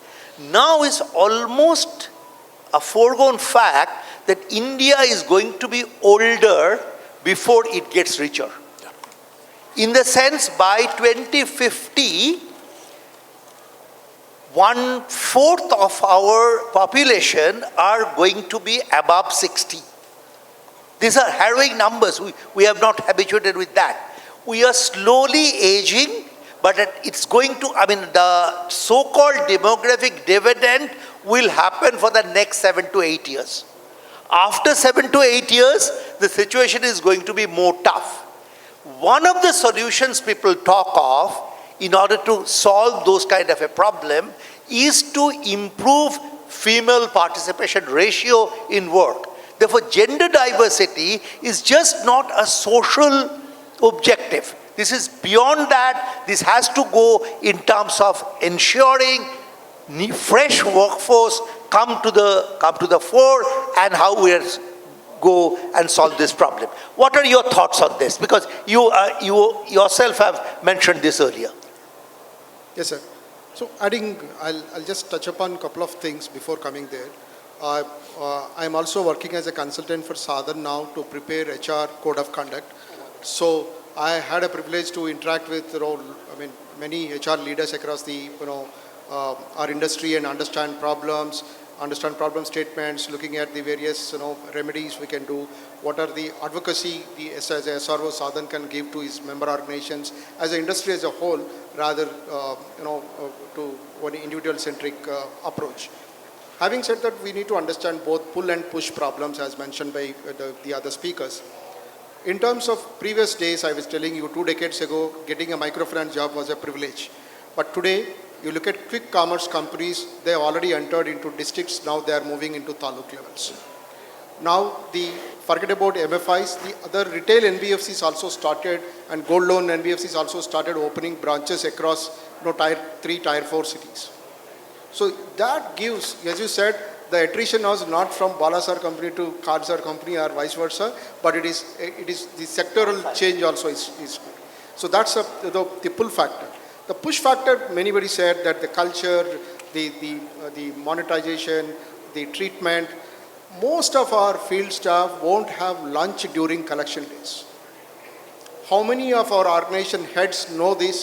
Now is almost a foregone fact that India is going to be older before it gets richer. In the sense, by 2050, 1/4 of our population are going to be above 60. These are harrowing numbers. We have not habituated with that. We are slowly aging, but it's going to, the so-called demographic dividend will happen for the next 7 to 8 years. After 7 to 8 years, the situation is going to be more tough. One of the solutions people talk of in order to solve those kind of a problem is to improve female participation ratio in work. Therefore, gender diversity is just not a social objective. This is beyond that. This has to go in terms of ensuring fresh workforce come to the fore, and how we go and solve this problem. What are your thoughts on this? Because you yourself have mentioned this earlier. Yes, sir. So adding, I'll just touch upon a couple of things before coming there. I'm also working as a consultant for Sa-Dhan now to prepare HR code of conduct. So I had a privilege to interact with many HR leaders across the our industry and understand problem statements, looking at the various remedies we can do. What are the advocacy the SRO Sa-Dhan can give to his member organizations as an industry as a whole, rather to one individual-centric approach. Having said that, we need to understand both pull and push problems as mentioned by the other speakers. In terms of previous days, I was telling you 2 decades ago, getting a microfinance job was a privilege. But today, you look at quick commerce companies, they have already entered into districts, now they are moving into taluk levels. Now, the forget about MFIs, the other retail NBFCs also started, and gold loan NBFCs also started opening branches across tier 3, tier 4 cities. So that gives, as you said, the attrition was not from Balasar company to Kardsar company or vice versa, but it is the sectoral change also is good. So that's the pull factor. The push factor, anybody said that the culture, the monetization, the treatment, most of our field staff won't have lunch during collection days. How many of our organization heads know this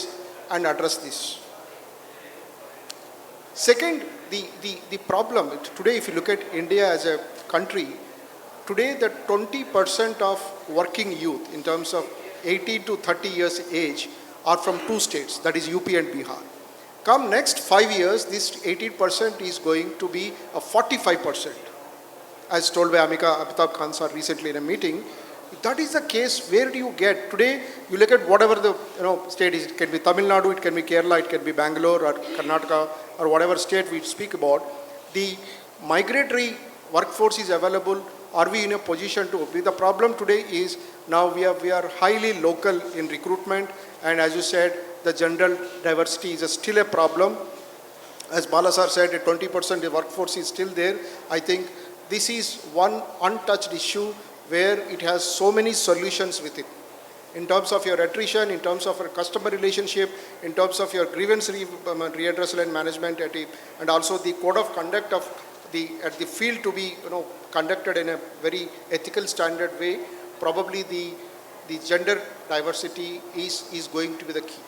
and address this? Second, the problem, today if you look at India as a country, today the 20% of working youth in terms of 18 to 30 years age are from 2 states, that is UP and Bihar. Come next 5 years, this 18% is going to be a 45%. As told by Amitabh Khan sir recently in a meeting. If that is the case, where do you get? Today, you look at whatever the state is, it can be Tamil Nadu, it can be Kerala, it can be Bangalore or Karnataka or whatever state we speak about. The migratory workforce is available. Are we in a position to? The problem today is now we are highly local in recruitment, and as you said, the gender diversity is still a problem. As Balasar said, 20% of the workforce is still there. I think this is one untouched issue where it has so many solutions with it. In terms of your attrition, in terms of your customer relationship, in terms of your grievance readdressal and management, and also the code of conduct of at the field to be conducted in a very ethical standard way, probably the gender diversity is going to be the key.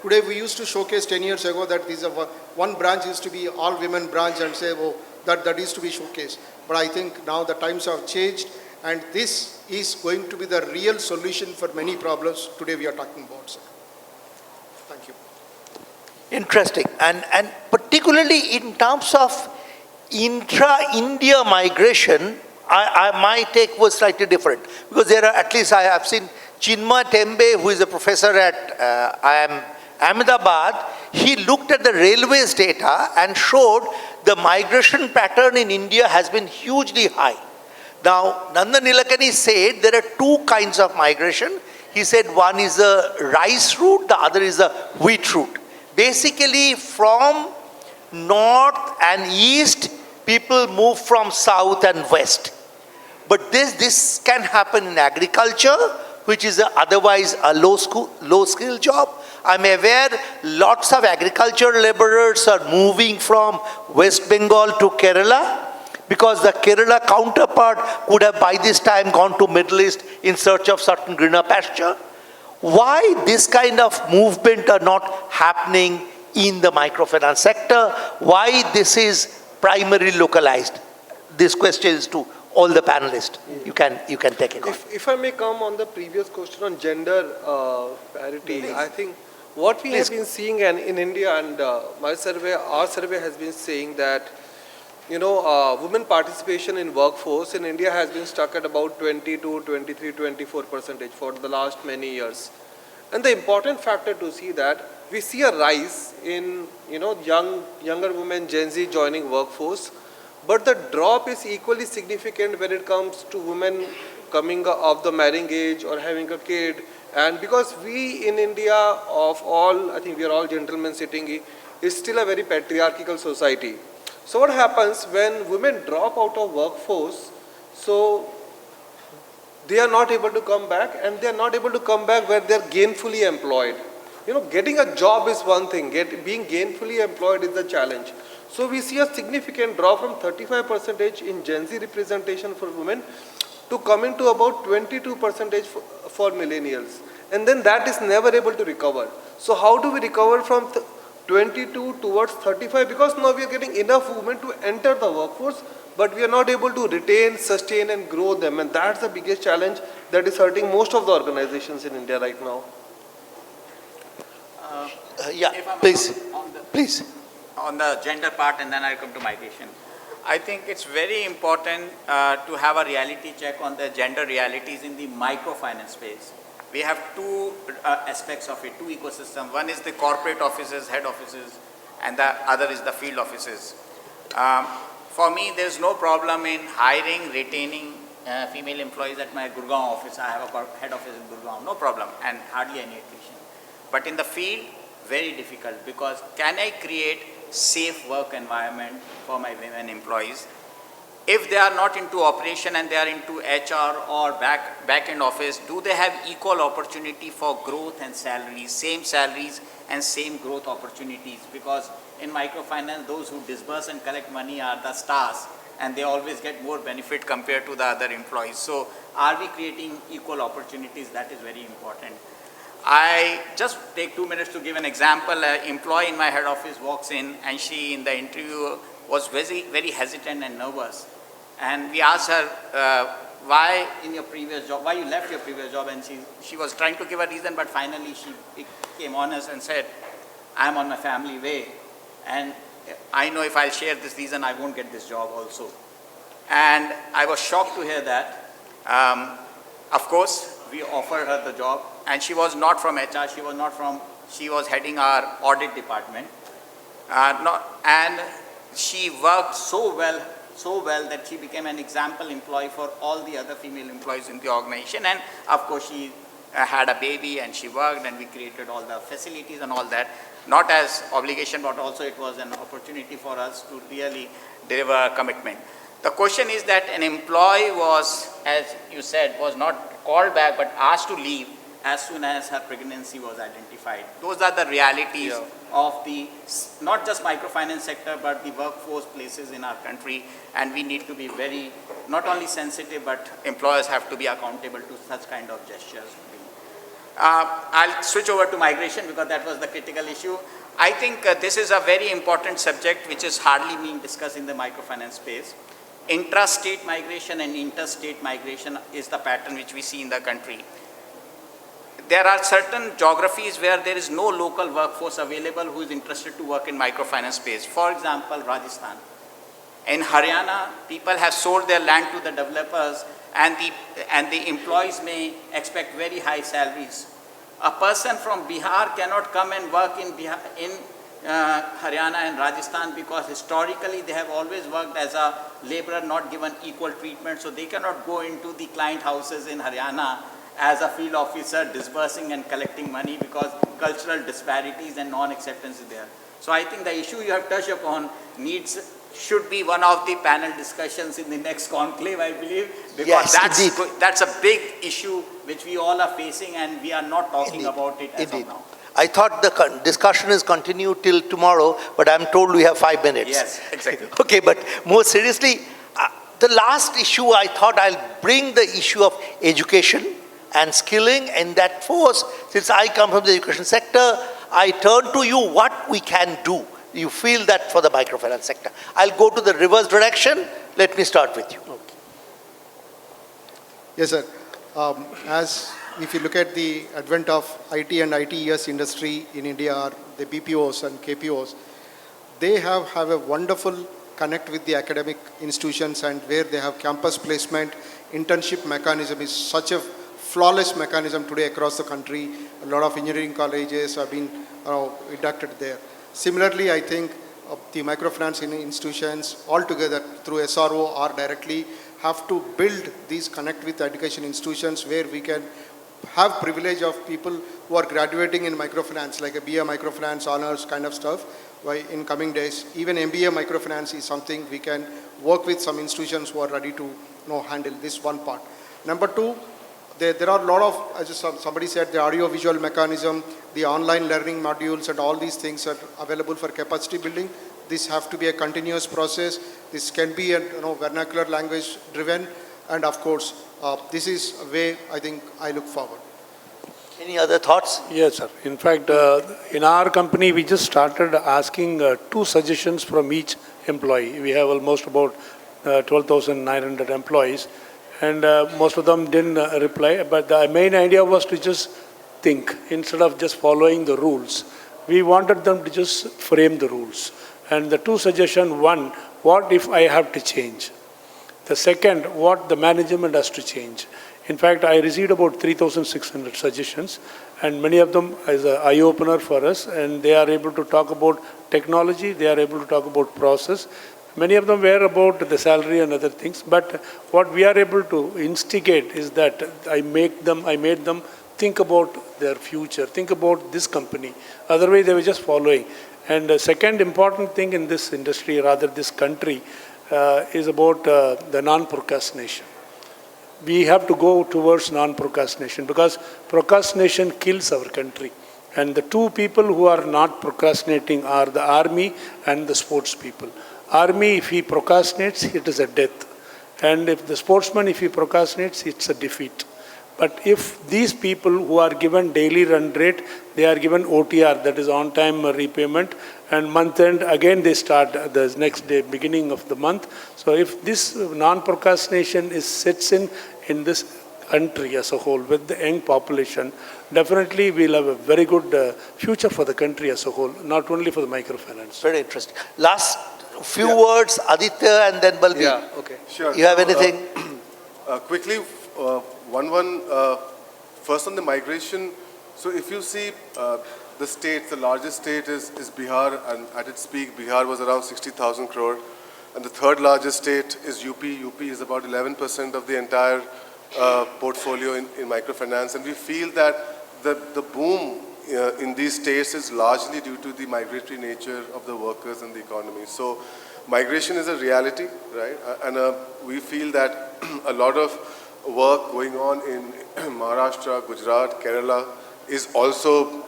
Today we used to showcase 10 years ago that one branch used to be all women branch and say, oh, that is to be showcased. But I think now the times have changed, and this is going to be the real solution for many problems today we are talking about, sir. Thank you. Interesting. And particularly in terms of intra-India migration, my take was slightly different. Because there are, at least I have seen Chinma Tembe, who is a professor at Ahmedabad, he looked at the railways data and showed the migration pattern in India has been hugely high. Now, Nandan Nilekani said there are 2 kinds of migration. He said one is the rice route, the other is the wheat route. Basically, from north and east, people move from south and west. But this can happen in agriculture, which is otherwise a low-skill job. I'm aware lots of agricultural laborers are moving from West Bengal to Kerala, because the Kerala counterpart could have by this time gone to Middle East in search of certain greener pasture. Why this kind of movement are not happening in the microfinance sector? Why this is primarily localized? This question is to all the panelists. You can take it. If I may come on the previous question on gender parity, I think what we have been seeing in India, and our survey has been saying that women participation in workforce in India has been stuck at about 22, 23, 24% for the last many years. And the important factor to see that we see a rise in younger women, Gen Z joining workforce, but the drop is equally significant when it comes to women coming of the marrying age or having a kid. And because we in India, of all, I think we are all gentlemen sitting, is still a very patriarchal society. So what happens when women drop out of workforce, so they are not able to come back, and they are not able to come back where they are gainfully employed. Getting a job is one thing, being gainfully employed is the challenge. So we see a significant drop from 35% in Gen Z representation for women to coming to about 22% for millennials. And then that is never able to recover. So how do we recover from 22 towards 35? Because now we are getting enough women to enter the workforce, but we are not able to retain, sustain and grow them. And that's the biggest challenge that is hurting most of the organizations in India right now. Please. On the gender part, and then I'll come to migration. I think it's very important to have a reality check on the gender realities in the microfinance space. We have 2 aspects of it, 2 ecosystems. One is the corporate offices, head offices, and the other is the field offices. For me, there's no problem in hiring, retaining female employees at my Gurgaon office. I have a head office in Gurgaon, no problem, and hardly any attrition. But in the field, very difficult, because can I create safe work environment for my women employees? If they are not into operation and they are into HR or back-end office, do they have equal opportunity for growth and salaries and same growth opportunities? Because in microfinance, those who disburse and collect money are the stars, and they always get more benefit compared to the other employees. So are we creating equal opportunities? That is very important. I just take 2 minutes to give an example. An employee in my head office walks in, and she in the interview was very, very hesitant and nervous. And we asked her, why in your previous job, why you left your previous job? And she was trying to give a reason, but finally she became honest and said, I'm on my family way, and I know if I'll share this reason, I won't get this job also. And I was shocked to hear that. Of course, we offered her the job, and she was not from HR, she was heading our audit department. And she worked so well that she became an example employee for all the other female employees in the organization. And of course, she had a baby and she worked, and we created all the facilities and all that, not as obligation, but also it was an opportunity for us to really deliver a commitment. The question is that an employee was, as you said, was not called back but asked to leave as soon as her pregnancy was identified. Those are the realities of the, not just microfinance sector, but the workforce places in our country, and we need to be very, not only sensitive, but employers have to be accountable to such kind of gestures. I'll switch over to migration because that was the critical issue. I think this is a very important subject which is hardly being discussed in the microfinance space. Intrastate migration and interstate migration is the pattern which we see in the country. There are certain geographies where there is no local workforce available who is interested to work in microfinance space. For example, Rajasthan. In Haryana, people have sold their land to the developers, and the employees may expect very high salaries. A person from Bihar cannot come and work in Haryana and Rajasthan because historically they have always worked as a laborer, not given equal treatment, so they cannot go into the client houses in Haryana as a field officer disbursing and collecting money because cultural disparities and non-acceptance is there. So I think the issue you have touched upon should be one of the panel discussions in the next conclave, I believe, because that's a big issue which we all are facing, and we are not talking about it as of now. I thought the discussion is continued till tomorrow, but I'm told we have 5 minutes. Yes, exactly. Okay, but more seriously, the last issue I thought I'll bring the issue of education and skilling, and that force, since I come from the education sector, I turn to you what we can do. You feel that for the microfinance sector. I'll go to the reverse direction. Let me start with you. Okay. Yes, sir. As if you look at the advent of IT and ITES industry in India, or the BPOs and KPOs, they have a wonderful connect with the academic institutions, and where they have campus placement, internship mechanism is such a flawless mechanism today across the country. A lot of engineering colleges have been inducted there. Similarly, I think the microfinance institutions altogether through SRO or directly have to build these connect with education institutions where we can have privilege of people who are graduating in microfinance, like a BA microfinance honors kind of stuff. In coming days, even MBA microfinance is something we can work with some institutions who are ready to handle this one part. Number two, there are a lot of, as somebody said, the audio-visual mechanism, the online learning modules, and all these things are available for capacity building. This have to be a continuous process. This can be a vernacular language driven, and of course, this is a way I think I look forward. Any other thoughts? Yes, sir. In fact, in our company, we just started asking 2 suggestions from each employee. We have almost about 12,900 employees. And most of them didn't reply, but the main idea was to just think instead of just following the rules. We wanted them to just frame the rules. And the 2 suggestions, one, what if I have to change? The second, what the management has to change. In fact, I received about 3,600 suggestions, and many of them as an eye-opener for us, and they are able to talk about technology, they are able to talk about process. Many of them were about the salary and other things, but what we are able to instigate is that I made them think about their future, think about this company. Otherwise, they were just following. And the second important thing in this industry, rather this country, is about the non-procrastination. We have to go towards non-procrastination because procrastination kills our country. And the two people who are not procrastinating are the army and the sports people. Army, if he procrastinates, it is a death. And if the sportsman, if he procrastinates, it's a defeat. But if these people who are given daily run rate, they are given OTR, that is on-time repayment, and month end, again they start the next day, beginning of the month. So if this non-procrastination sets in this country as a whole, with the young population, definitely we'll have a very good future for the country as a whole, not only for the microfinance. Very interesting. Last few words, Aditya and then Balbir. Yeah, okay. Sure. You have anything? Quickly, first on the migration. So if you see the states, the largest state is Bihar, and at its peak, Bihar was around 60,000 crore. And the third largest state is UP. UP is about 11% of the entire portfolio in microfinance. And we feel that the boom in these states is largely due to the migratory nature of the workers and the economy. So migration is a reality, right? And we feel that a lot of work going on in Maharashtra, Gujarat, Kerala is also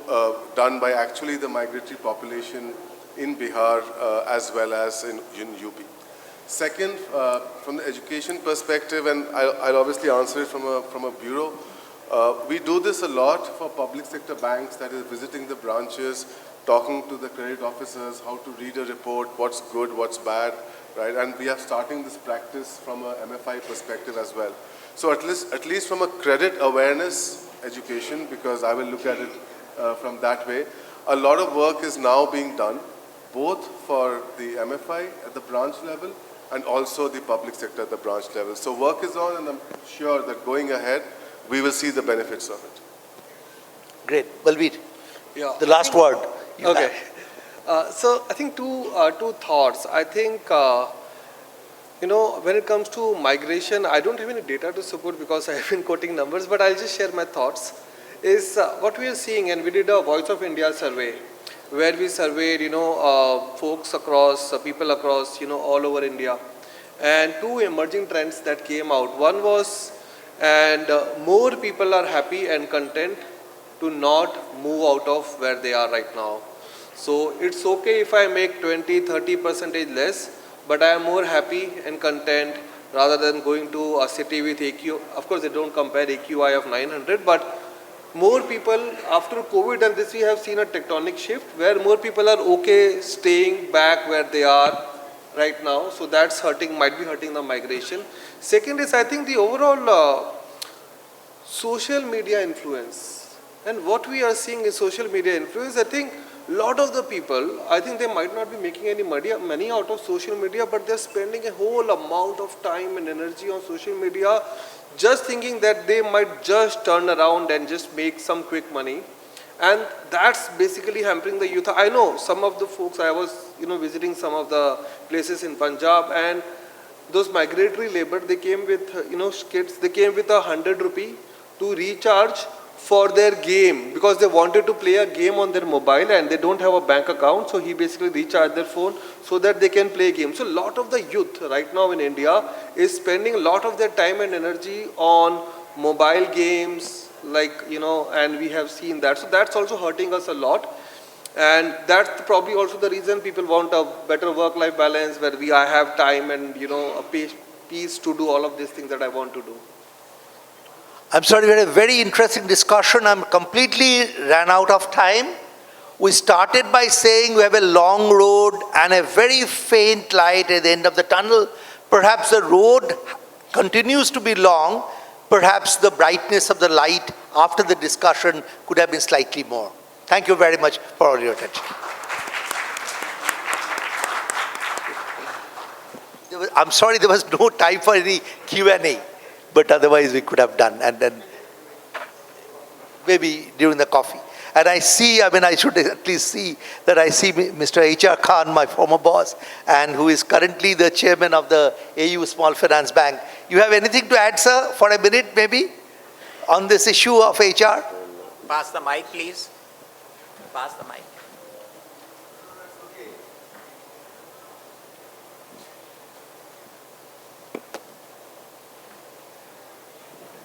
done by actually the migratory population in Bihar as well as in UP. Second, from the education perspective, and I'll obviously answer it from a bureau, we do this a lot for public sector banks, that is visiting the branches, talking to the credit officers, how to read a report, what's good, what's bad, right? And we are starting this practice from a MFI perspective as well. So at least from a credit awareness education, because I will look at it from that way, a lot of work is now being done, both for the MFI at the branch level and also the public sector at the branch level. So work is on, and I'm sure that going ahead, we will see the benefits of it. Great. Balbir, Yeah. the last word. Okay. So I think two thoughts. I think, when it comes to migration, I don't have any data to support because I have been quoting numbers, but I'll just share my thoughts. Is what we are seeing, and we did a Voice of India survey, where we surveyed, folks across, people across, all over India. And two emerging trends that came out. One was, more people are happy and content to not move out of where they are right now. So it's okay if I make 20-30% less, but I am more happy and content rather than going to a city with AQ. Of course, they don't compare AQI of 900, but more people after COVID, and this we have seen a tectonic shift where more people are okay staying back where they are right now. So that's might be hurting the migration. Second is, I think, the overall social media influence. And what we are seeing is social media influence. I think a lot of the people, I think they might not be making any money out of social media, but they're spending a whole amount of time and energy on social media, just thinking that they might just turn around and just make some quick money. And that's basically hampering the youth. I know some of the folks, I was visiting some of the places in Punjab, and those migratory labor, they came with, kids, they came with 100 rupee to recharge for their game, because they wanted to play a game on their mobile and they don't have a bank account. So he basically recharged their phone so that they can play games. So a lot of the youth right now in India is spending a lot of their time and energy on mobile games, and we have seen that. So that's also hurting us a lot. And that's probably also the reason people want a better work-life balance, where I have time and, a peace to do all of these things that I want to do. I'm sorry, we had a very interesting discussion. I'm completely ran out of time. We started by saying we have a long road and a very faint light at the end of the tunnel. Perhaps the road continues to be long. Perhaps the brightness of the light after the discussion could have been slightly more. Thank you very much for all your attention. I'm sorry, there was no time for any Q&A. But otherwise we could have done, and then maybe during the coffee. And I see, I should at least see that I see Mr. H.R. Khan, my former boss, and who is currently the chairman of the AU Small Finance Bank. You have anything to add, sir, for a minute maybe, on this issue of HR? Pass the mic, please. Pass the mic.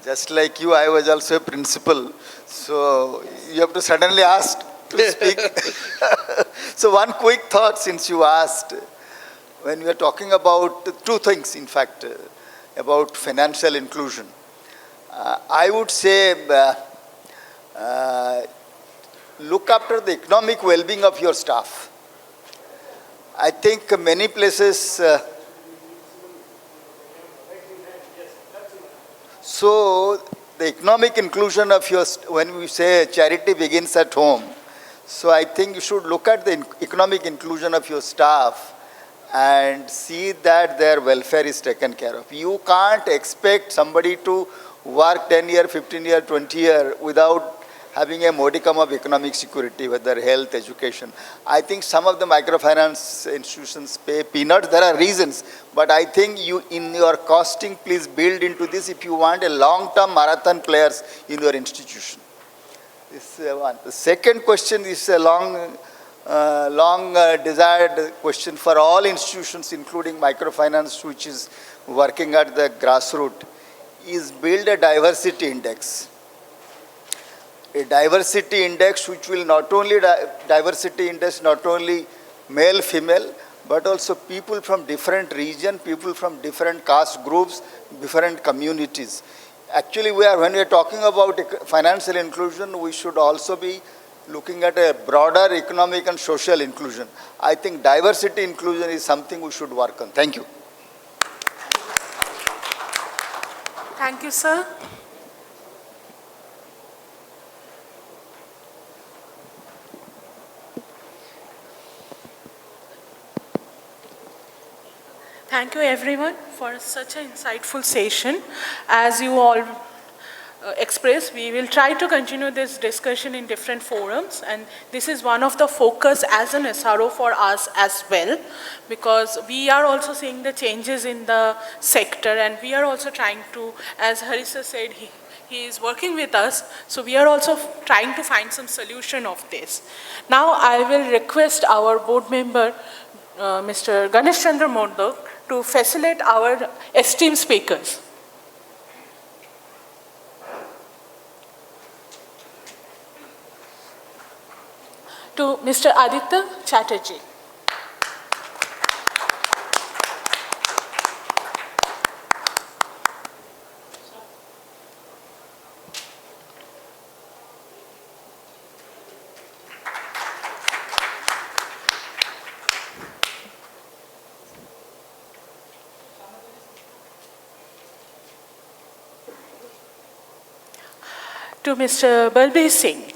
Just like you, I was also a principal. So you have to suddenly ask to speak. So one quick thought since you asked, when we are talking about two things, in fact, about financial inclusion. I would say look after the economic well-being of your staff. I think many places, so the economic inclusion of your, when we say charity begins at home, so I think you should look at the economic inclusion of your staff and see that their welfare is taken care of. You can't expect somebody to work 10 year, 15 year, 20 year without having a modicum of economic security, whether health, education. I think some of the microfinance institutions pay peanuts. There are reasons, but I think you, in your costing, please build into this if you want a long-term marathon players in your institution. This is one. The second question is a long desired question for all institutions, including microfinance, which is working at the grassroots, is build a diversity index. A diversity index which will not only diversity index, not only male, female, but also people from different region, people from different caste groups, different communities. Actually, when we are talking about financial inclusion, we should also be looking at a broader economic and social inclusion. I think diversity inclusion is something we should work on. Thank you. Thank you, sir. Thank you everyone for such an insightful session. As you all expressed, we will try to continue this discussion in different forums, and this is one of the focus as an SRO for us as well, because we are also seeing the changes in the sector, and we are also trying to, as Harish said, he is working with us, so we are also trying to find some solution of this. Now I will request our board member, Mr. Ganesh Chandra Modak, to facilitate our esteemed speakers. To Mr. Aditya Chatterjee. To Mr. Balbir Singh.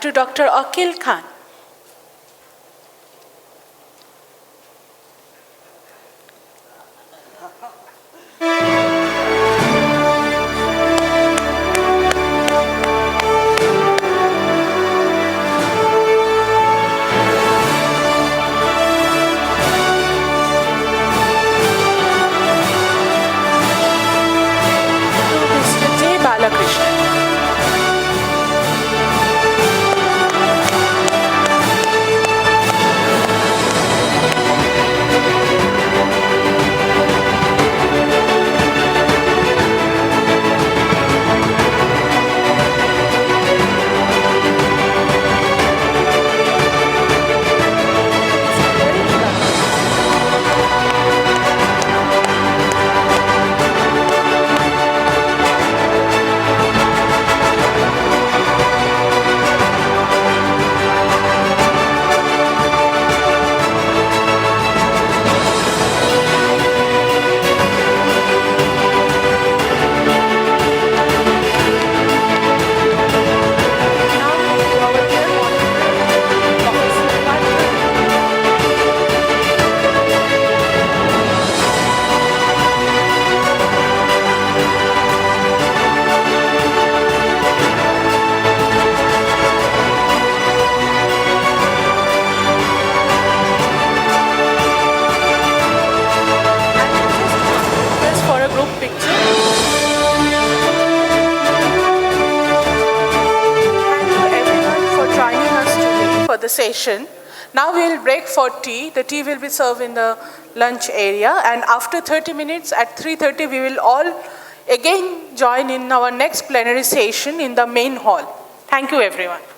To Dr. Aqueel Khan. Balakrishnan. session. Now we will break for tea. The tea will be served in the lunch area, and after 30 minutes at 3:30 we will all again join in our next plenary session in the main hall. Thank you everyone.